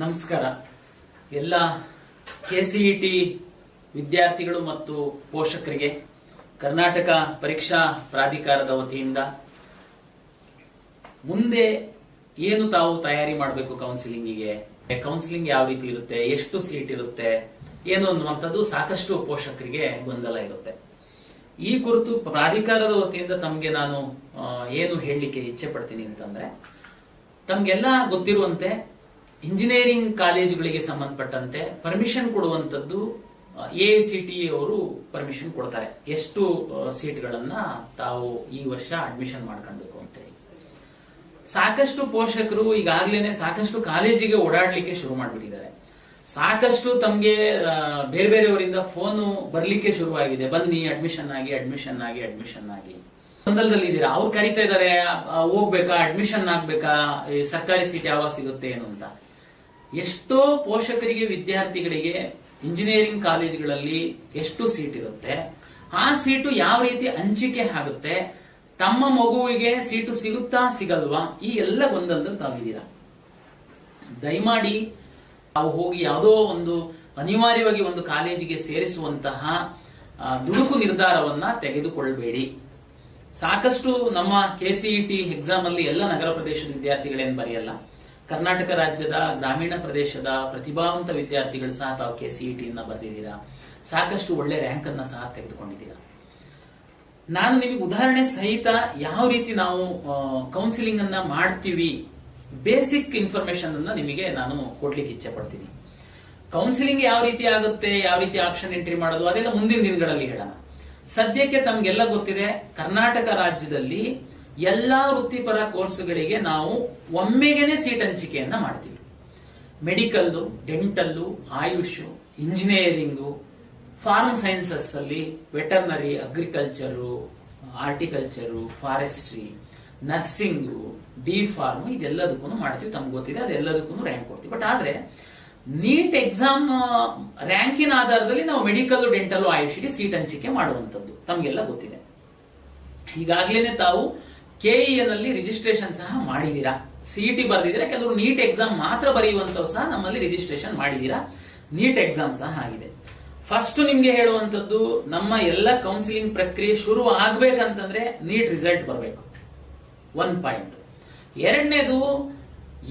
ನಮಸ್ಕಾರ. ಎಲ್ಲ ಕೆಸಿಇಟಿ ವಿದ್ಯಾರ್ಥಿಗಳು ಮತ್ತು ಪೋಷಕರಿಗೆ ಕರ್ನಾಟಕ ಪರೀಕ್ಷಾ ಪ್ರಾಧಿಕಾರದ ವತಿಯಿಂದ ಮುಂದೆ ಏನು ತಾವು ತಯಾರಿ ಮಾಡಬೇಕು ಕೌನ್ಸಿಲಿಂಗ್ ಯಾವ ರೀತಿ ಇರುತ್ತೆ, ಎಷ್ಟು ಸೀಟ್ ಇರುತ್ತೆ, ಏನು ಅನ್ನುವಂಥದ್ದು ಸಾಕಷ್ಟು ಪೋಷಕರಿಗೆ ಗೊಂದಲ ಇರುತ್ತೆ. ಈ ಕುರಿತು ಪ್ರಾಧಿಕಾರದ ವತಿಯಿಂದ ತಮಗೆ ನಾನು ಏನು ಹೇಳಲಿಕ್ಕೆ ಇಚ್ಛೆ ಪಡ್ತೀನಿ ಅಂತಂದ್ರೆ, ತಮ್ಗೆಲ್ಲ ಗೊತ್ತಿರುವಂತೆ ಇಂಜಿನಿಯರಿಂಗ್ ಕಾಲೇಜುಗಳಿಗೆ ಸಂಬಂಧಪಟ್ಟಂತೆ ಪರ್ಮಿಷನ್ ಕೊಡುವಂತದ್ದು AICTE ಅವರು ಪರ್ಮಿಷನ್ ಕೊಡ್ತಾರೆ. ಎಷ್ಟು ಸೀಟ್ಗಳನ್ನ ತಾವು ಈ ವರ್ಷ ಅಡ್ಮಿಷನ್ ಮಾಡ್ಕೊಳ್ಬೇಕು ಅಂತ ಹೇಳಿ. ಸಾಕಷ್ಟು ಪೋಷಕರು ಈಗಾಗಲೇ ಸಾಕಷ್ಟು ಕಾಲೇಜಿಗೆ ಓಡಾಡ್ಲಿಕ್ಕೆ ಶುರು ಮಾಡ್ಬಿಟ್ಟಿದ್ದಾರೆ. ಸಾಕಷ್ಟು ತಮ್ಗೆ ಬೇರೆ ಬೇರೆಯವರಿಂದ ಫೋನು ಬರ್ಲಿಕ್ಕೆ ಶುರುವಾಗಿದೆ, ಬನ್ನಿ ಅಡ್ಮಿಷನ್ ಆಗಿ ಗೊಂದಲದಲ್ಲಿ ಇದ್ದೀರಾ. ಅವ್ರು ಕರಿತಾ ಇದಾರೆ, ಹೋಗ್ಬೇಕಾ, ಅಡ್ಮಿಷನ್ ಆಗ್ಬೇಕಾ, ಸರ್ಕಾರಿ ಸೀಟ್ ಯಾವಾಗ ಸಿಗುತ್ತೆ ಏನು ಅಂತ. ಎಷ್ಟೋ ಪೋಷಕರಿಗೆ ವಿದ್ಯಾರ್ಥಿಗಳಿಗೆ ಇಂಜಿನಿಯರಿಂಗ್ ಕಾಲೇಜುಗಳಲ್ಲಿ ಎಷ್ಟು ಸೀಟ್ ಇರುತ್ತೆ, ಆ ಸೀಟು ಯಾವ ರೀತಿ ಹಂಚಿಕೆ ಆಗುತ್ತೆ, ತಮ್ಮ ಮಗುವಿಗೆ ಸೀಟು ಸಿಗುತ್ತಾ ಸಿಗಲ್ವಾ, ಈ ಎಲ್ಲ ಗೊಂದಲದಲ್ಲಿ ತಾವಿದ್ದೀರಾ. ದಯಮಾಡಿ ತಾವು ಹೋಗಿ ಯಾವುದೋ ಒಂದು ಅನಿವಾರ್ಯವಾಗಿ ಒಂದು ಕಾಲೇಜಿಗೆ ಸೇರಿಸುವಂತಹ ದುಡುಕು ನಿರ್ಧಾರವನ್ನ ತೆಗೆದುಕೊಳ್ಳಬೇಡಿ. ಸಾಕಷ್ಟು ನಮ್ಮ KCET ಎಕ್ಸಾಮ್ ಅಲ್ಲಿ ಎಲ್ಲ ನಗರ ಪ್ರದೇಶದ ವಿದ್ಯಾರ್ಥಿಗಳೇನು ಬರೆಯಲ್ಲ. ಕರ್ನಾಟಕ ರಾಜ್ಯದ ಗ್ರಾಮೀಣ ಪ್ರದೇಶದ ಪ್ರತಿಭಾವಂತ ವಿದ್ಯಾರ್ಥಿಗಳು ಸಹ ತಾವು KCET ಬರೆದಿದ್ದೀರಾ. ಸಾಕಷ್ಟು ಒಳ್ಳೆ ರ್ಯಾಂಕ್ ಅನ್ನ ಸಹ ತೆಗೆದುಕೊಂಡಿದ್ದೀರಾ. ನಾನು ನಿಮಗೆ ಉದಾಹರಣೆ ಸಹಿತ ಯಾವ ರೀತಿ ನಾವು ಕೌನ್ಸಿಲಿಂಗ್ ಅನ್ನ ಮಾಡ್ತೀವಿ, ಬೇಸಿಕ್ ಇನ್ಫಾರ್ಮೇಶನ್ ಅನ್ನ ನಿಮಗೆ ನಾನು ಕೊಡ್ಲಿಕ್ಕೆ ಇಚ್ಛೆ ಪಡ್ತೀನಿ. ಕೌನ್ಸಿಲಿಂಗ್ ಯಾವ ರೀತಿ ಆಗುತ್ತೆ, ಯಾವ ರೀತಿ ಆಪ್ಷನ್ ಎಂಟ್ರಿ ಮಾಡೋದು, ಅದೆಲ್ಲ ಮುಂದಿನ ದಿನಗಳಲ್ಲಿ ಹೇಳೋಣ. ಸದ್ಯಕ್ಕೆ ತಮ್ಗೆಲ್ಲ ಗೊತ್ತಿದೆ, ಕರ್ನಾಟಕ ರಾಜ್ಯದಲ್ಲಿ ಎಲ್ಲಾ ವೃತ್ತಿಪರ ಕೋರ್ಸ್ಗಳಿಗೆ ನಾವು ಒಮ್ಮೆಗೆನೆ ಸೀಟ್ ಹಂಚಿಕೆಯನ್ನ ಮಾಡ್ತೀವಿ. Medical, dental, Ayush, engineering, farm sciences ಅಲ್ಲಿ veterinary, agriculture, horticulture, forestry, nursing, D pharm, ಇದೆಲ್ಲದಕ್ಕೂ ಮಾಡ್ತೀವಿ. ತಮ್ಗೆ ಗೊತ್ತಿದೆ, ಅದೆಲ್ಲದಕ್ಕೂ ರ್ಯಾಂಕ್ ಕೊಡ್ತೀವಿ. ಬಟ್ ಆದ್ರೆ ನೀಟ್ ಎಕ್ಸಾಮ್ ರ್ಯಾಂಕಿನ ಆಧಾರದಲ್ಲಿ ನಾವು ಮೆಡಿಕಲ್, ಡೆಂಟಲ್, ಆಯುಷ್ಗೆ ಸೀಟ್ ಹಂಚಿಕೆ ಮಾಡುವಂತದ್ದು ತಮ್ಗೆಲ್ಲ ಗೊತ್ತಿದೆ. ಈಗಾಗಲೇ ತಾವು KEN ನಲ್ಲಿ ರಿಜಿಸ್ಟ್ರೇಷನ್ ಸಹ ಮಾಡಿದೀರಾ. CET ಬರೆದಿದ್ರೆ ಕೆಲವರು ನೀಟ್ ಎಕ್ಸಾಮ್ ಮಾತ್ರ ಬರೆಯುವಂತವ್ರು ಸಹ ನಮ್ಮಲ್ಲಿ ರಿಜಿಸ್ಟ್ರೇಷನ್ ಮಾಡಿದೀರಾ. ನೀಟ್ ಎಕ್ಸಾಮ್ ಸಹ ಆಗಿದೆ. ಫಸ್ಟ್ ನಿಮ್ಗೆ ಹೇಳುವಂತದ್ದು, ನಮ್ಮ ಎಲ್ಲ ಕೌನ್ಸಿಲಿಂಗ್ ಪ್ರಕ್ರಿಯೆ ಶುರು ಆಗ್ಬೇಕಂತಂದ್ರೆ ನೀಟ್ ರಿಸಲ್ಟ್ ಬರಬೇಕು, 1 ಪಾಯಿಂಟ್. ಎರಡನೇದು,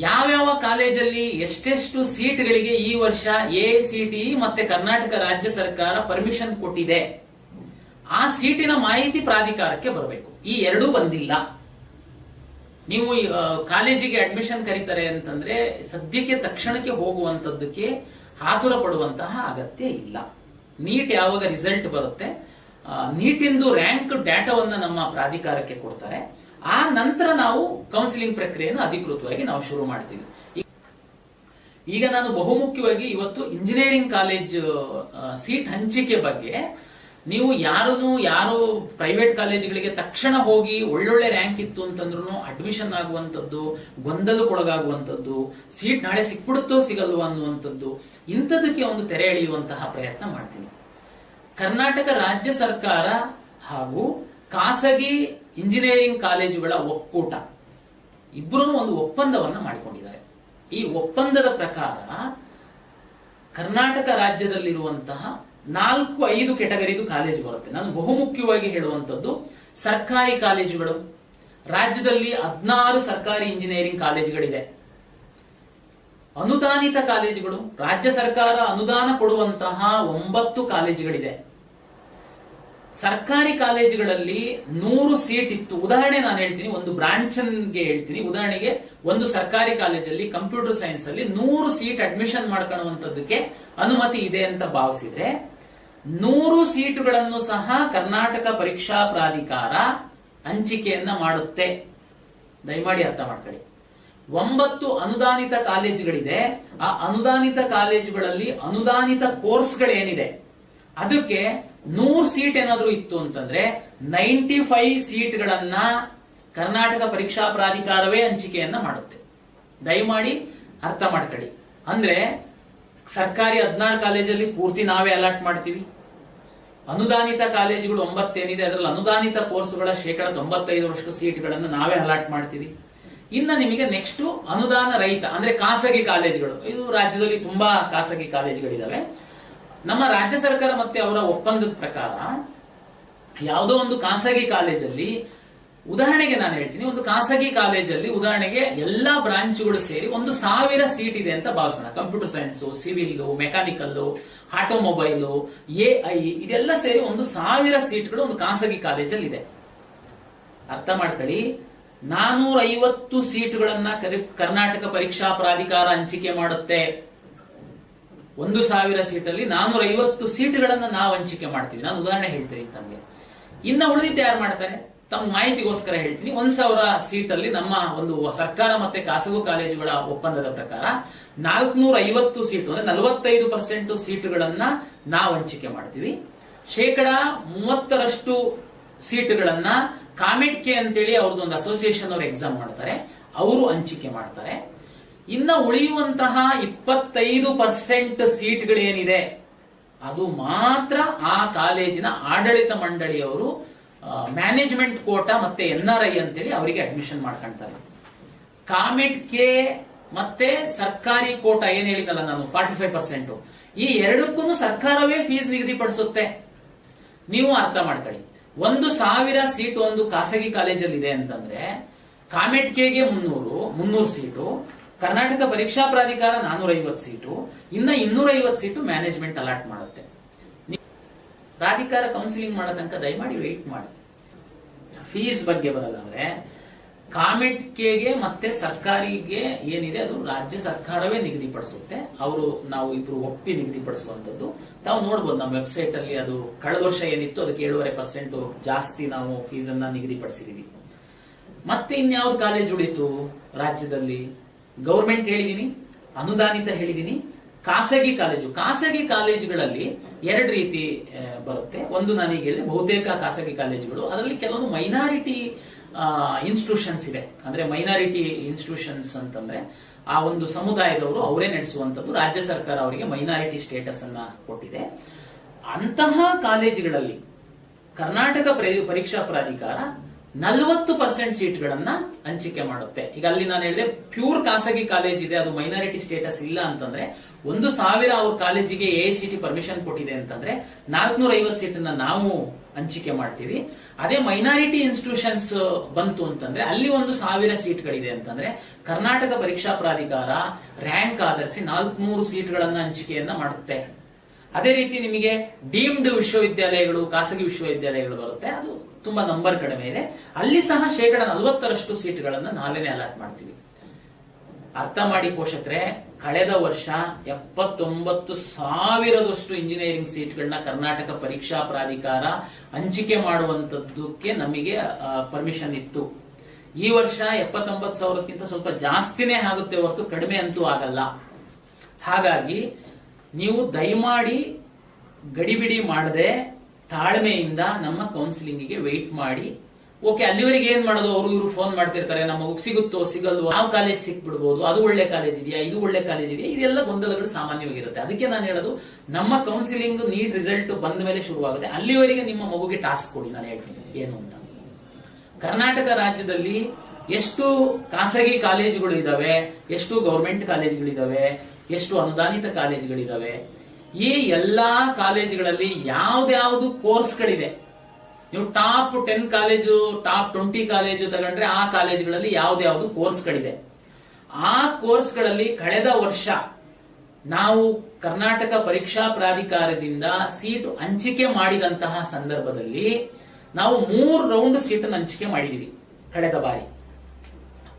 ಯಾವ್ಯಾವ ಕಾಲೇಜಲ್ಲಿ ಎಷ್ಟೆಷ್ಟು ಸೀಟ್ಗಳಿಗೆ ಈ ವರ್ಷ AICTE ಮತ್ತೆ ಕರ್ನಾಟಕ ರಾಜ್ಯ ಸರ್ಕಾರ ಪರ್ಮಿಷನ್ ಕೊಟ್ಟಿದೆ, ಆ ಸೀಟಿನ ಮಾಹಿತಿ ಪ್ರಾಧಿಕಾರಕ್ಕೆ ಬರಬೇಕು. ಈ ಎರಡೂ ಬಂದಿಲ್ಲ. ನೀವು ಕಾಲೇಜಿಗೆ ಅಡ್ಮಿಷನ್ ಕರೀತಾರೆ ಅಂತಂದ್ರೆ ಸದ್ಯಕ್ಕೆ ತಕ್ಷಣಕ್ಕೆ ಹೋಗುವಂತದ್ದಕ್ಕೆ ಆತುರ ಪಡುವಂತಹ ಅಗತ್ಯ ಇಲ್ಲ. ನೀಟ್ ಯಾವಾಗ ರಿಸಲ್ಟ್ ಬರುತ್ತೆ, ನೀಟಿಂದು ರ್ಯಾಂಕ್ ಡಾಟಾವನ್ನ ನಮ್ಮ ಪ್ರಾಧಿಕಾರಕ್ಕೆ ಕೊಡ್ತಾರೆ. ಆ ನಂತರ ನಾವು ಕೌನ್ಸಿಲಿಂಗ್ ಪ್ರಕ್ರಿಯೆಯನ್ನು ಅಧಿಕೃತವಾಗಿ ನಾವು ಶುರು ಮಾಡ್ತೀವಿ. ಈಗ ನಾನು ಬಹುಮುಖ್ಯವಾಗಿ ಇವತ್ತು ಇಂಜಿನಿಯರಿಂಗ್ ಕಾಲೇಜ್ ಸೀಟ್ ಹಂಚಿಕೆ ಬಗ್ಗೆ, ನೀವು ಯಾರು ಪ್ರೈವೇಟ್ ಕಾಲೇಜುಗಳಿಗೆ ತಕ್ಷಣ ಹೋಗಿ ಒಳ್ಳೊಳ್ಳೆ ರ್ಯಾಂಕ್ ಇತ್ತು ಅಂತಂದ್ರೂ ಅಡ್ಮಿಷನ್ ಆಗುವಂತದ್ದು, ಗೊಂದಲಕ್ಕೊಳಗಾಗುವಂತದ್ದು, ಸೀಟ್ ನಾಳೆ ಸಿಕ್ಬಿಡುತ್ತೋ ಸಿಗಲ್ವೋ ಅನ್ನುವಂಥದ್ದು, ಇಂಥದಕ್ಕೆ ಒಂದು ತೆರೆ ಎಳೆಯುವಂತಹ ಪ್ರಯತ್ನ ಮಾಡ್ತೀನಿ. ಕರ್ನಾಟಕ ರಾಜ್ಯ ಸರ್ಕಾರ ಹಾಗೂ ಖಾಸಗಿ ಇಂಜಿನಿಯರಿಂಗ್ ಕಾಲೇಜುಗಳ ಒಕ್ಕೂಟ ಇಬ್ಬರೂ ಒಂದು ಒಪ್ಪಂದವನ್ನ ಮಾಡಿಕೊಂಡಿದ್ದಾರೆ. ಈ ಒಪ್ಪಂದದ ಪ್ರಕಾರ ಕರ್ನಾಟಕ ರಾಜ್ಯದಲ್ಲಿರುವಂತಹ 4-5 ಕೆಟಗರಿದು ಕಾಲೇಜು ಬರುತ್ತೆ. ನಾನು ಬಹುಮುಖ್ಯವಾಗಿ ಹೇಳುವಂತದ್ದು ಸರ್ಕಾರಿ ಕಾಲೇಜುಗಳು. ರಾಜ್ಯದಲ್ಲಿ 16 ಸರ್ಕಾರಿ ಇಂಜಿನಿಯರಿಂಗ್ ಕಾಲೇಜುಗಳಿದೆ. ಅನುದಾನಿತ ಕಾಲೇಜುಗಳು, ರಾಜ್ಯ ಸರ್ಕಾರ ಅನುದಾನ ಕೊಡುವಂತಹ 9 ಕಾಲೇಜುಗಳಿದೆ. ಸರ್ಕಾರಿ ಕಾಲೇಜುಗಳಲ್ಲಿ 100 ಸೀಟ್ ಇತ್ತು. ಉದಾಹರಣೆ ನಾನು ಹೇಳ್ತೀನಿ, ಒಂದು ಬ್ರಾಂಚ್ಗೆ ಹೇಳ್ತೀನಿ. ಉದಾಹರಣೆಗೆ ಒಂದು ಸರ್ಕಾರಿ ಕಾಲೇಜಲ್ಲಿ ಕಂಪ್ಯೂಟರ್ ಸೈನ್ಸ್ ಅಲ್ಲಿ 100 ಸೀಟ್ ಅಡ್ಮಿಷನ್ ಮಾಡ್ಕೊಳ್ಳುವಂತದ್ದಕ್ಕೆ ಅನುಮತಿ ಇದೆ ಅಂತ ಭಾವಿಸಿದ್ರೆ 100 ಸೀಟುಗಳನ್ನು ಸಹ ಕರ್ನಾಟಕ ಪರೀಕ್ಷಾ ಪ್ರಾಧಿಕಾರ ಹಂಚಿಕೆಯನ್ನ ಮಾಡುತ್ತೆ. ದಯಮಾಡಿ ಅರ್ಥ ಮಾಡ್ಕೊಳ್ಳಿ. 9 ಅನುದಾನಿತ ಕಾಲೇಜುಗಳಿದೆ. ಆ ಅನುದಾನಿತ ಕಾಲೇಜುಗಳಲ್ಲಿ ಅನುದಾನಿತ ಕೋರ್ಸ್ಗಳೇನಿದೆ ಅದಕ್ಕೆ 100 ಸೀಟ್ ಏನಾದ್ರೂ ಇತ್ತು ಅಂತಂದ್ರೆ 95 ಸೀಟ್ಗಳನ್ನ ಕರ್ನಾಟಕ ಪರೀಕ್ಷಾ ಪ್ರಾಧಿಕಾರವೇ ಹಂಚಿಕೆಯನ್ನ ಮಾಡುತ್ತೆ. ದಯಮಾಡಿ ಅರ್ಥ ಮಾಡ್ಕೊಳ್ಳಿ. ಅಂದ್ರೆ ಸರ್ಕಾರಿ 16 ಕಾಲೇಜಲ್ಲಿ ಪೂರ್ತಿ ನಾವೇ ಅಲಾಟ್ ಮಾಡ್ತೀವಿ. ಅನುದಾನಿತ ಕಾಲೇಜುಗಳು 9 ಏನಿದೆ ಅದರಲ್ಲಿ ಅನುದಾನಿತ ಕೋರ್ಸ್ಗಳ 95% ಸೀಟ್ಗಳನ್ನು ನಾವೇ ಅಲಾಟ್ ಮಾಡ್ತೀವಿ. ಇನ್ನ ನಿಮಗೆ ನೆಕ್ಸ್ಟ್ ಅನುದಾನ ರಹಿತ ಅಂದ್ರೆ ಖಾಸಗಿ ಕಾಲೇಜುಗಳು. ಇದು ರಾಜ್ಯದಲ್ಲಿ ತುಂಬಾ ಖಾಸಗಿ ಕಾಲೇಜುಗಳಿದಾವೆ. ನಮ್ಮ ರಾಜ್ಯ ಸರ್ಕಾರ ಮತ್ತೆ ಅವರ ಒಪ್ಪಂದದ ಪ್ರಕಾರ ಯಾವುದೋ ಒಂದು ಖಾಸಗಿ ಕಾಲೇಜಲ್ಲಿ, ಉದಾಹರಣೆಗೆ ನಾನು ಹೇಳ್ತೀನಿ, ಒಂದು ಖಾಸಗಿ ಕಾಲೇಜಲ್ಲಿ ಉದಾಹರಣೆಗೆ ಎಲ್ಲಾ ಬ್ರಾಂಚ್ಗಳು ಸೇರಿ 1,000 ಸೀಟ್ ಇದೆ ಅಂತ ಭಾವಿಸೋಣ. Computer science, civil, mechanical, automobile, AI ಇದೆಲ್ಲ ಸೇರಿ 1,000 ಸೀಟ್ಗಳು ಒಂದು ಖಾಸಗಿ ಕಾಲೇಜಲ್ಲಿ ಇದೆ. ಅರ್ಥ ಮಾಡ್ಕೊಳ್ಳಿ, 450 ಸೀಟುಗಳನ್ನ ಕರ್ನಾಟಕ ಪರೀಕ್ಷಾ ಪ್ರಾಧಿಕಾರ ಹಂಚಿಕೆ ಮಾಡುತ್ತೆ. 1,000 ಸೀಟಲ್ಲಿ 450 ಸೀಟುಗಳನ್ನ ನಾವು ಹಂಚಿಕೆ ಮಾಡ್ತೀವಿ. ನಾನು ಉದಾಹರಣೆ ಹೇಳ್ತೀನಿ ತಮಗೆ. ಇನ್ನ ಉಳಿದಿದ್ದು ಯಾರು ಮಾಡ್ತಾರೆ? ತಮ್ಮ ಮಾಹಿತಿಗೋಸ್ಕರ ಹೇಳ್ತೀನಿ. 1,000 ಸೀಟಲ್ಲಿ ನಮ್ಮ ಒಂದು ಸರ್ಕಾರ ಮತ್ತೆ ಖಾಸಗಿ ಕಾಲೇಜುಗಳ ಒಪ್ಪಂದದ ಪ್ರಕಾರ 450 ಸೀಟು ಅಂದ್ರೆ 45% ಸೀಟುಗಳನ್ನ ನಾವು ಹಂಚಿಕೆ ಮಾಡ್ತೀವಿ. 30% ಸೀಟುಗಳನ್ನ ಕಾಮೆಟ್ ಕೆ ಅಂತೇಳಿ ಅವ್ರದ್ದೊಂದು ಅಸೋಸಿಯೇಷನ್ ಅವರು ಎಕ್ಸಾಮ್ ಮಾಡ್ತಾರೆ, ಅವರು ಹಂಚಿಕೆ ಮಾಡ್ತಾರೆ. ಇನ್ನ ಉಳಿಯುವಂತಹ 25% ಸೀಟ್ಗಳೇನಿದೆ ಅದು ಮಾತ್ರ ಆ ಕಾಲೇಜಿನ ಆಡಳಿತ ಮಂಡಳಿಯವರು ಮ್ಯಾನೇಜ್ಮೆಂಟ್ ಕೋಟಾ ಮತ್ತೆ NRI ಅಂತೇಳಿ ಅವರಿಗೆ ಅಡ್ಮಿಷನ್ ಮಾಡ್ಕೊಂತಾರೆ. ಕಾಮೆಟ್ ಕೆ ಮತ್ತೆ ಸರ್ಕಾರಿ ಕೋಟಾ ಏನ್ ಹೇಳಿದಲ್ಲ ನಾನು 45%, ಈ ಎರಡಕ್ಕೂ ಸರ್ಕಾರವೇ ಫೀಸ್ ನಿಗದಿಪಡಿಸುತ್ತೆ. ನೀವು ಅರ್ಥ ಮಾಡ್ಕೊಳ್ಳಿ, 1,000 ಸೀಟ್ ಒಂದು ಖಾಸಗಿ ಕಾಲೇಜಲ್ಲಿ ಇದೆ ಅಂತಂದ್ರೆ ಕಾಮೆಟ್ ಕೆಗೆ 300 ಸೀಟು, ಕರ್ನಾಟಕ ಪರೀಕ್ಷಾ ಪ್ರಾಧಿಕಾರ 450 ಸೀಟು, ಇನ್ನ 250 ಸೀಟು ಮ್ಯಾನೇಜ್ಮೆಂಟ್ ಅಲಾಟ್ ಮಾಡುತ್ತೆ. ಪ್ರಾಧಿಕಾರ ಕೌನ್ಸಿಲಿಂಗ್ ಮಾಡೋ ತನಕ ದಯಮಾಡಿ ವೆಯ್ಟ್ ಮಾಡಿ. ಫೀಸ್ ಬಗ್ಗೆ ಬರೋದಾದ್ರೆ ಕಾಮೆಟ್ ಕೆಗೆ ಮತ್ತೆ ಸರ್ಕಾರಿಗೆ ಏನಿದೆ ಅದು ರಾಜ್ಯ ಸರ್ಕಾರವೇ ನಿಗದಿಪಡಿಸುತ್ತೆ. ನಾವು ಇಬ್ರು ಒಪ್ಪಿ ನಿಗದಿಪಡಿಸುವಂತದ್ದು ತಾವು ನೋಡ್ಬೋದು ನಮ್ಮ ವೆಬ್ಸೈಟ್ ಅಲ್ಲಿ. ಅದು ಕಳೆದ ವರ್ಷ ಏನಿತ್ತು ಅದಕ್ಕೆ 7.5% ಜಾಸ್ತಿ ನಾವು ಫೀಸ್ ಅನ್ನ ನಿಗದಿಪಡಿಸಿದೀವಿ. ಮತ್ತೆ ಇನ್ಯಾವ್ದು ಕಾಲೇಜ್ ಉಳಿತು ರಾಜ್ಯದಲ್ಲಿ? ಗೌರ್ಮೆಂಟ್ ಹೇಳಿದೀನಿ, ಅನುದಾನಿತ ಹೇಳಿದೀನಿ, ಖಾಸಗಿ ಕಾಲೇಜು. ಖಾಸಗಿ ಕಾಲೇಜುಗಳಲ್ಲಿ 2 ರೀತಿ ಬರುತ್ತೆ. ಒಂದು ನಾನೀಗ ಹೇಳಿದೆ, ಬಹುತೇಕ ಖಾಸಗಿ ಕಾಲೇಜುಗಳು, ಅದರಲ್ಲಿ ಕೆಲವೊಂದು ಮೈನಾರಿಟಿ ಇನ್ಸ್ಟಿಟ್ಯೂಷನ್ಸ್ ಇದೆ. ಅಂದ್ರೆ ಮೈನಾರಿಟಿ ಇನ್ಸ್ಟಿಟ್ಯೂಷನ್ಸ್ ಅಂತಂದ್ರೆ ಆ ಒಂದು ಸಮುದಾಯದವರು ಅವರೇ ನಡೆಸುವಂತದ್ದು. ರಾಜ್ಯ ಸರ್ಕಾರ ಅವರಿಗೆ ಮೈನಾರಿಟಿ ಸ್ಟೇಟಸ್ ಅನ್ನ ಕೊಟ್ಟಿದೆ. ಅಂತಹ ಕಾಲೇಜುಗಳಲ್ಲಿ ಕರ್ನಾಟಕ ಪರೀಕ್ಷಾ ಪ್ರಾಧಿಕಾರ 40% ಸೀಟ್ಗಳನ್ನ ಹಂಚಿಕೆ ಮಾಡುತ್ತೆ. ಈಗ ಅಲ್ಲಿ ನಾನು ಹೇಳಿದೆ ಪ್ಯೂರ್ ಖಾಸಗಿ ಕಾಲೇಜ್ ಇದೆ, ಅದು ಮೈನಾರಿಟಿ ಸ್ಟೇಟಸ್ ಇಲ್ಲ ಅಂತಂದ್ರೆ 1,000 ಅವ್ರ ಕಾಲೇಜಿಗೆ AICT ಪರ್ಮಿಷನ್ ಕೊಟ್ಟಿದೆ ಅಂತಂದ್ರೆ 450 ಸೀಟನ್ನ ನಾವು ಹಂಚಿಕೆ ಮಾಡ್ತೀವಿ. ಅದೇ ಮೈನಾರಿಟಿ ಇನ್ಸ್ಟಿಟ್ಯೂಷನ್ಸ್ ಬಂತು ಅಂತಂದ್ರೆ ಅಲ್ಲಿ 1,000 ಸೀಟ್ಗಳಿದೆ ಅಂತಂದ್ರೆ ಕರ್ನಾಟಕ ಪರೀಕ್ಷಾ ಪ್ರಾಧಿಕಾರ ರ್ಯಾಂಕ್ ಆಧರಿಸಿ 400 ಸೀಟ್ಗಳನ್ನ ಹಂಚಿಕೆಯನ್ನ ಮಾಡುತ್ತೆ. ಅದೇ ರೀತಿ ನಿಮಗೆ ಡೀಮ್ಡ್ ವಿಶ್ವವಿದ್ಯಾಲಯಗಳು, ಖಾಸಗಿ ವಿಶ್ವವಿದ್ಯಾಲಯಗಳು ಬರುತ್ತೆ, ಅದು ತುಂಬಾ ನಂಬರ್ ಕಡಿಮೆ ಇದೆ. ಅಲ್ಲಿ ಸಹ 40% ಸೀಟ್ಗಳನ್ನ ನಾವೇನೆ ಅಲಾಟ್ ಮಾಡ್ತೀವಿ. ಅರ್ಥ ಮಾಡಿ ಪೋಷಕರೇ, ಕಳೆದ ವರ್ಷ 79,000 ಇಂಜಿನಿಯರಿಂಗ್ ಸೀಟ್ಗಳನ್ನ ಕರ್ನಾಟಕ ಪರೀಕ್ಷಾ ಪ್ರಾಧಿಕಾರ ಹಂಚಿಕೆ ಮಾಡುವಂತದ್ದಕ್ಕೆ ನಮಗೆ ಪರ್ಮಿಷನ್ ಇತ್ತು. ಈ ವರ್ಷ 79,000ಕ್ಕಿಂತ ಸ್ವಲ್ಪ ಜಾಸ್ತಿನೇ ಆಗುತ್ತೆ ಹೊರತು ಕಡಿಮೆ ಅಂತೂ ಆಗಲ್ಲ. ಹಾಗಾಗಿ ನೀವು ದಯಮಾಡಿ ಗಡಿಬಿಡಿ ಮಾಡದೆ ತಾಳ್ಮೆಯಿಂದ ನಮ್ಮ ಕೌನ್ಸಿಲಿಂಗಿಗೆ ವೆಯ್ಟ್ ಮಾಡಿ. ಓಕೆ, ಅಲ್ಲಿವರೆಗೆ ಏನ್ ಮಾಡೋದು? ಅವರು ಇವರು ಫೋನ್ ಮಾಡ್ತಿರ್ತಾರೆ, ನಮ್ಮ ಮಗು ಸಿಗುತ್ತೋ ಸಿಗಲ್ವೋ, ಯಾವ ಕಾಲೇಜ್ ಸಿಕ್ಬಿಡ್ಬೋದು, ಅದು ಒಳ್ಳೆ ಕಾಲೇಜ್ ಇದೆಯಾ, ಇದು ಒಳ್ಳೆ ಕಾಲೇಜ್ ಇದೆಯಾ, ಇದೆಲ್ಲ ಗೊಂದಲಗಳು ಸಾಮಾನ್ಯವಾಗಿರುತ್ತೆ. ಅದಕ್ಕೆ ನಾನು ಹೇಳೋದು, ನಮ್ಮ ಕೌನ್ಸಿಲಿಂಗ್ ನೀಟ್ ರಿಸಲ್ಟ್ ಬಂದ ಮೇಲೆ ಶುರುವಾಗುತ್ತೆ. ಅಲ್ಲಿವರೆಗೆ ನಿಮ್ಮ ಮಗುಗೆ ಟಾಸ್ಕ್ ಕೊಡಿ. ನಾನು ಹೇಳ್ತೀನಿ ಏನು ಅಂತ. ಕರ್ನಾಟಕ ರಾಜ್ಯದಲ್ಲಿ ಎಷ್ಟು ಖಾಸಗಿ ಕಾಲೇಜುಗಳು ಇದಾವೆ, ಎಷ್ಟು ಗೌರ್ಮೆಂಟ್ ಕಾಲೇಜುಗಳಿದಾವೆ, ಎಷ್ಟು ಅನುದಾನಿತ ಕಾಲೇಜುಗಳಿದಾವೆ, ಈ ಎಲ್ಲಾ ಕಾಲೇಜುಗಳಲ್ಲಿ ಯಾವ್ದಾವ್ದು ಕೋರ್ಸ್ಗಳಿದೆ. ನೀವು ಟಾಪ್ 10 ಕಾಲೇಜು, ಟಾಪ್ 20 ಕಾಲೇಜು ತಗೊಂಡ್ರೆ ಆ ಕಾಲೇಜುಗಳಲ್ಲಿ ಯಾವ್ದಾವ್ದು ಕೋರ್ಸ್ಗಳಿದೆ. ಆ ಕೋರ್ಸ್ಗಳಲ್ಲಿ ಕಳೆದ ವರ್ಷ ನಾವು ಕರ್ನಾಟಕ ಪರೀಕ್ಷಾ ಪ್ರಾಧಿಕಾರದಿಂದ ಸೀಟ್ ಹಂಚಿಕೆ ಮಾಡಿದಂತಹ ಸಂದರ್ಭದಲ್ಲಿ ನಾವು 3 ರೌಂಡ್ ಸೀಟ್ ಹಂಚಿಕೆ ಮಾಡಿದೀವಿ ಕಳೆದ ಬಾರಿ.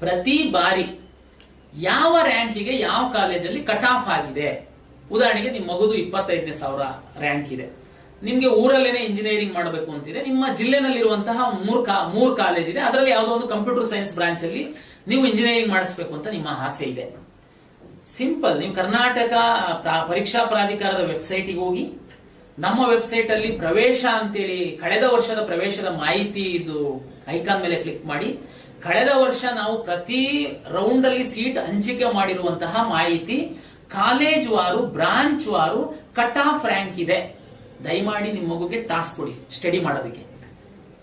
ಪ್ರತಿ ಬಾರಿ ಯಾವ ರ್ಯಾಂಕಿಗೆ ಯಾವ ಕಾಲೇಜಲ್ಲಿ ಕಟ್ ಆಫ್ ಆಗಿದೆ. ಉದಾಹರಣೆಗೆ ನಿಮ್ಮ ಮಗುದು 25,000 ರ್ಯಾಂಕ್ ಇದೆ, ನಿಮ್ಗೆ ಊರಲ್ಲೇನೆ ಇಂಜಿನಿಯರಿಂಗ್ ಮಾಡಬೇಕು ಅಂತಿದೆ, ನಿಮ್ಮ ಜಿಲ್ಲೆನಲ್ಲಿರುವಂತಹ 3 ಕಾಲೇಜ್ ಇದೆ, ಅದರಲ್ಲಿ ಯಾವುದೋ ಒಂದು ಕಂಪ್ಯೂಟರ್ ಸೈನ್ಸ್ ಬ್ರಾಂಚ್ ಅಲ್ಲಿ ನೀವು ಇಂಜಿನಿಯರಿಂಗ್ ಮಾಡಿಸಬೇಕು ಅಂತ ನಿಮ್ಮ ಆಸೆ ಇದೆ. ಸಿಂಪಲ್, ನೀವು ಕರ್ನಾಟಕ ಪರೀಕ್ಷಾ ಪ್ರಾಧಿಕಾರದ ವೆಬ್ಸೈಟ್ಗೆ ಹೋಗಿ, ನಮ್ಮ ವೆಬ್ಸೈಟ್ ಅಲ್ಲಿ ಪ್ರವೇಶ ಅಂತೇಳಿ ಕಳೆದ ವರ್ಷದ ಪ್ರವೇಶದ ಮಾಹಿತಿ ಇದು ಐಕಾನ್ ಮೇಲೆ ಕ್ಲಿಕ್ ಮಾಡಿ. ಕಳೆದ ವರ್ಷ ನಾವು ಪ್ರತಿ ರೌಂಡ್ ಅಲ್ಲಿ ಸೀಟ್ ಹಂಚಿಕೆ ಮಾಡಿರುವಂತಹ ಮಾಹಿತಿ, ಕಾಲೇಜ್ ವಾರು, ಬ್ರಾಂಚ್ ವಾರು ಕಟ್ ಆಫ್ ರ್ಯಾಂಕ್ ಇದೆ. ದಯಮಾಡಿ ನಿಮ್ಮ ಮಗುಗೆ ಟಾಸ್ಕ್ ಕೊಡಿ ಸ್ಟಡಿ ಮಾಡೋದಕ್ಕೆ.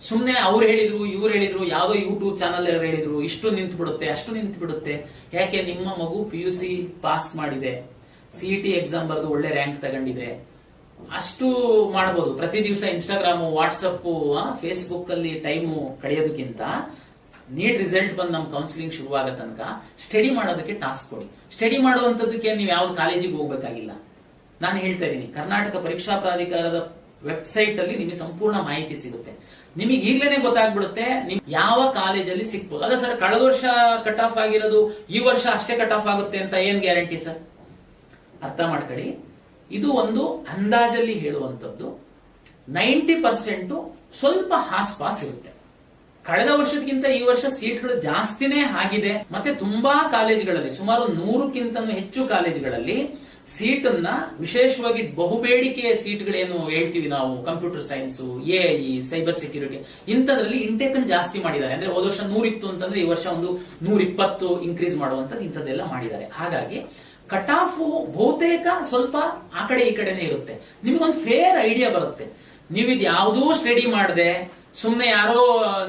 ಸುಮ್ನೆ ಅವ್ರು ಹೇಳಿದ್ರು ಇವ್ರು ಹೇಳಿದ್ರು, ಯಾವ್ದೋ ಯೂಟ್ಯೂಬ್ ಚಾನಲ್ ಹೇಳಿದ್ರು, ಇಷ್ಟು ನಿಂತು ಬಿಡುತ್ತೆ ಅಷ್ಟು ನಿಂತು ಬಿಡುತ್ತೆ. ಯಾಕೆ? ನಿಮ್ಮ ಮಗು PUC ಪಾಸ್ ಮಾಡಿದೆ, CET ಎಕ್ಸಾಮ್ ಬರೆದು ಒಳ್ಳೆ ರ್ಯಾಂಕ್ ತಗೊಂಡಿದೆ, ಅಷ್ಟು ಮಾಡಬಹುದು. ಪ್ರತಿ ದಿವಸ ಇನ್ಸ್ಟಾಗ್ರಾಮು, ವಾಟ್ಸಪ್, ಫೇಸ್ಬುಕ್ ಅಲ್ಲಿ ಟೈಮು ಕಳೆಯೋದಕ್ಕಿಂತ ನೀಟ್ ರಿಸಲ್ಟ್ ಬಂದು ನಮ್ ಕೌನ್ಸಿಲಿಂಗ್ ಶುರುವಾಗ ತನಕ ಸ್ಟಡಿ ಮಾಡೋದಕ್ಕೆ ಟಾಸ್ಕ್ ಕೊಡಿ. ಸ್ಟಡಿ ಮಾಡುವಂತದಕ್ಕೆ ನೀವು ಯಾವ್ದು ಕಾಲೇಜಿಗೆ ಹೋಗ್ಬೇಕಾಗಿಲ್ಲ. ನಾನು ಹೇಳ್ತಾ ಇದ್ದೀನಿ, ಕರ್ನಾಟಕ ಪರೀಕ್ಷಾ ಪ್ರಾಧಿಕಾರದ ವೆಬ್ಸೈಟ್ ಅಲ್ಲಿ ನಿಮಗೆ ಸಂಪೂರ್ಣ ಮಾಹಿತಿ ಸಿಗುತ್ತೆ. ನಿಮಗೆ ಈಗ್ಲೇನೆ ಗೊತ್ತಾಗ್ಬಿಡುತ್ತೆ ನಿಮ್ ಯಾವ ಕಾಲೇಜಲ್ಲಿ ಸಿಕ್ಬೋದು. ಅಲ್ಲ ಸರ್, ಕಳೆದ ವರ್ಷ ಕಟ್ ಆಫ್ ಆಗಿರೋದು ಈ ವರ್ಷ ಅಷ್ಟೇ ಕಟ್ ಆಫ್ ಆಗುತ್ತೆ ಅಂತ ಏನ್ ಗ್ಯಾರಂಟಿ ಸರ್? ಅರ್ಥ ಮಾಡ್ಕೊಳ್ಳಿ, ಇದು ಒಂದು ಅಂದಾಜಲ್ಲಿ ಹೇಳುವಂತದ್ದು. 90% ಸ್ವಲ್ಪ ಹಾಸ್ಪಾಸ್ ಇರುತ್ತೆ. ಕಳೆದ ವರ್ಷಕ್ಕಿಂತ ಈ ವರ್ಷ ಸೀಟ್ಗಳು ಜಾಸ್ತಿನೇ ಆಗಿದೆ. ಮತ್ತೆ ತುಂಬಾ ಕಾಲೇಜುಗಳಲ್ಲಿ, ಸುಮಾರು 100ಕ್ಕಿಂತನೂ ಹೆಚ್ಚು ಕಾಲೇಜುಗಳಲ್ಲಿ ಸೀಟ್ ಅನ್ನ ವಿಶೇಷವಾಗಿ ಬಹುಬೇಡಿಕೆಯ ಸೀಟ್ಗಳೇನು ಹೇಳ್ತೀವಿ ನಾವು, computer science, AI, cyber security, ಇಂಥದ್ರಲ್ಲಿ ಇಂಟೇಕ್ ಜಾಸ್ತಿ ಮಾಡಿದ್ದಾರೆ. ಅಂದ್ರೆ ಹೋದ ವರ್ಷ 100 ಇತ್ತು ಅಂತಂದ್ರೆ ಈ ವರ್ಷ ಒಂದು 120 ಇನ್ಕ್ರೀಸ್ ಮಾಡುವಂತದ್ದು ಇಂಥದ್ದೆಲ್ಲ ಮಾಡಿದ್ದಾರೆ. ಹಾಗಾಗಿ ಕಟ್ ಆಫ್ ಬಹುತೇಕ ಸ್ವಲ್ಪ ಆ ಕಡೆ ಈ ಕಡೆನೆ ಇರುತ್ತೆ. ನಿಮಗೊಂದು ಫೇರ್ ಐಡಿಯಾ ಬರುತ್ತೆ. ನೀವಿದ್ ಯಾವುದೂ ಸ್ಟಡಿ ಮಾಡದೆ ಸುಮ್ನೆ ಯಾರೋ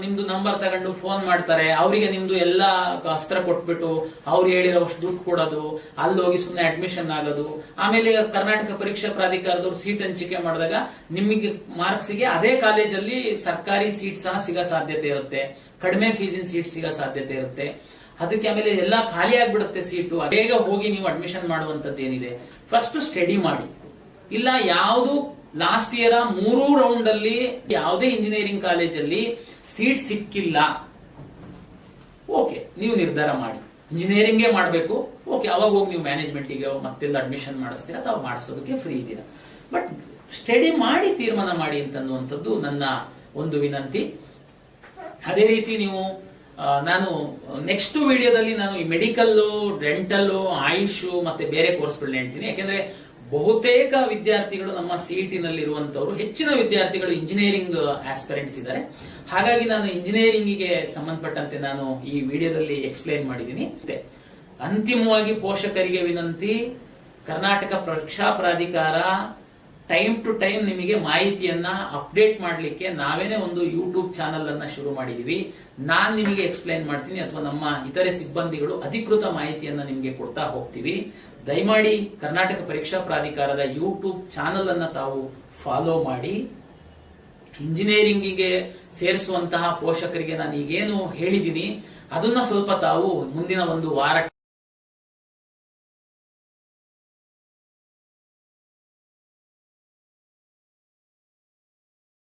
ನಿಮ್ದು ನಂಬರ್ ತಗೊಂಡು ಫೋನ್ ಮಾಡ್ತಾರೆ, ಅವರಿಗೆ ನಿಮ್ದು ಎಲ್ಲಾ ಅಸ್ತ್ರ ಕೊಟ್ಬಿಟ್ಟು ಅವ್ರು ಹೇಳಿರೋಷ್ಟು ದುಡ್ಡು ಕೊಡೋದು, ಅಲ್ಲಿ ಹೋಗಿ ಸುಮ್ನೆ ಅಡ್ಮಿಷನ್ ಆಗೋದು, ಆಮೇಲೆ ಕರ್ನಾಟಕ ಪರೀಕ್ಷಾ ಪ್ರಾಧಿಕಾರದವ್ರು ಸೀಟ್ ಹಂಚಿಕೆ ಮಾಡಿದಾಗ ನಿಮಗೆ ಮಾರ್ಕ್ಸ್ಗೆ ಅದೇ ಕಾಲೇಜಲ್ಲಿ ಸರ್ಕಾರಿ ಸೀಟ್ ಸಹ ಸಿಗೋ ಸಾಧ್ಯತೆ ಇರುತ್ತೆ, ಕಡಿಮೆ ಫೀಸಿನ ಸೀಟ್ ಸಿಗೋ ಸಾಧ್ಯತೆ ಇರುತ್ತೆ. ಅದಕ್ಕೆ ಆಮೇಲೆ ಎಲ್ಲಾ ಖಾಲಿ ಆಗ್ಬಿಡುತ್ತೆ ಸೀಟು. ಬೇಗ ಹೋಗಿ ನೀವು ಅಡ್ಮಿಷನ್ ಮಾಡುವಂತದ್ದು ಏನಿದೆ, ಫಸ್ಟ್ ಸ್ಟಡಿ ಮಾಡಿ. ಇಲ್ಲ ಯಾವುದು ಲಾಸ್ಟ್ ಇಯರ್ 3 ರೌಂಡ್ ಅಲ್ಲಿ ಯಾವುದೇ ಇಂಜಿನಿಯರಿಂಗ್ ಕಾಲೇಜಲ್ಲಿ ಸೀಟ್ ಸಿಕ್ಕಿಲ್ಲ, ಓಕೆ, ನೀವು ನಿರ್ಧಾರ ಮಾಡಿ ಇಂಜಿನಿಯರಿಂಗೇ ಮಾಡಬೇಕು, ಓಕೆ, ಅವಾಗ ಹೋಗಿ ನೀವು ಮ್ಯಾನೇಜ್ಮೆಂಟ್ಗೆ ಮತ್ತೆಲ್ಲ ಅಡ್ಮಿಷನ್ ಮಾಡಿಸ್ತೀರಾ ಅಥವಾ ಮಾಡಿಸೋದಕ್ಕೆ ಫ್ರೀ ಇದ್ದೀರಾ. ಬಟ್ ಸ್ಟಡಿ ಮಾಡಿ ತೀರ್ಮಾನ ಮಾಡಿ ಅಂತನ್ನುವಂಥದ್ದು ನನ್ನ ಒಂದು ವಿನಂತಿ. ಅದೇ ರೀತಿ ನೀವು ನಾನು ನೆಕ್ಸ್ಟ್ ವಿಡಿಯೋದಲ್ಲಿ ನಾನು ಈ ಮೆಡಿಕಲ್, ಡೆಂಟಲ್, ಆಯುಷ್ ಮತ್ತೆ ಬೇರೆ ಕೋರ್ಸ್ಗಳನ್ನ ಹೇಳ್ತೀನಿ. ಯಾಕೆಂದ್ರೆ ಬಹುತೇಕ ವಿದ್ಯಾರ್ಥಿಗಳು ನಮ್ಮ CET ನಲ್ಲಿ ಇರುವಂತವರು, ಹೆಚ್ಚಿನ ವಿದ್ಯಾರ್ಥಿಗಳು ಇಂಜಿನಿಯರಿಂಗ್ ಆಸ್ಪಿರೆಂಟ್ಸ್ ಇದ್ದಾರೆ. ಹಾಗಾಗಿ ನಾನು ಇಂಜಿನಿಯರಿಂಗಿಗೆ ಸಂಬಂಧಪಟ್ಟಂತೆ ನಾನು ಈ ವಿಡಿಯೋದಲ್ಲಿ ಎಕ್ಸ್ಪ್ಲೈನ್ ಮಾಡಿದ್ದೀನಿ. ಅಂತಿಮವಾಗಿ ಪೋಷಕರಿಗೆ ವಿನಂತಿ, ಕರ್ನಾಟಕ ಪರೀಕ್ಷಾ ಪ್ರಾಧಿಕಾರ ಟೈಮ್ ಟು ಟೈಮ್ ನಿಮಗೆ ಮಾಹಿತಿಯನ್ನ ಅಪ್ಡೇಟ್ ಮಾಡಲಿಕ್ಕೆ ನಾವೇನೆ ಒಂದು ಯೂಟ್ಯೂಬ್ ಚಾನಲ್ ಅನ್ನ ಶುರು ಮಾಡಿದೀವಿ. ನಾನ್ ನಿಮಗೆ ಎಕ್ಸ್ಪ್ಲೈನ್ ಮಾಡ್ತೀನಿ ಅಥವಾ ನಮ್ಮ ಇತರೆ ಸಿಬ್ಬಂದಿಗಳು ಅಧಿಕೃತ ಮಾಹಿತಿಯನ್ನ ನಿಮಗೆ ಕೊಡ್ತಾ ಹೋಗ್ತೀವಿ. ದಯಮಾಡಿ ಕರ್ನಾಟಕ ಪರೀಕ್ಷಾ ಪ್ರಾಧಿಕಾರದ ಯೂಟ್ಯೂಬ್ ಚಾನಲ್ ಅನ್ನ ತಾವು ಫಾಲೋ ಮಾಡಿ. ಇಂಜಿನಿಯರಿಂಗಿಗೆ ಸೇರಿಸುವಂತಹ ಪೋಷಕರಿಗೆ ನಾನು ಈಗೇನು ಹೇಳಿದ್ದೀನಿ ಅದನ್ನ ಸ್ವಲ್ಪ ತಾವು ಮುಂದಿನ ಒಂದು ವಾರ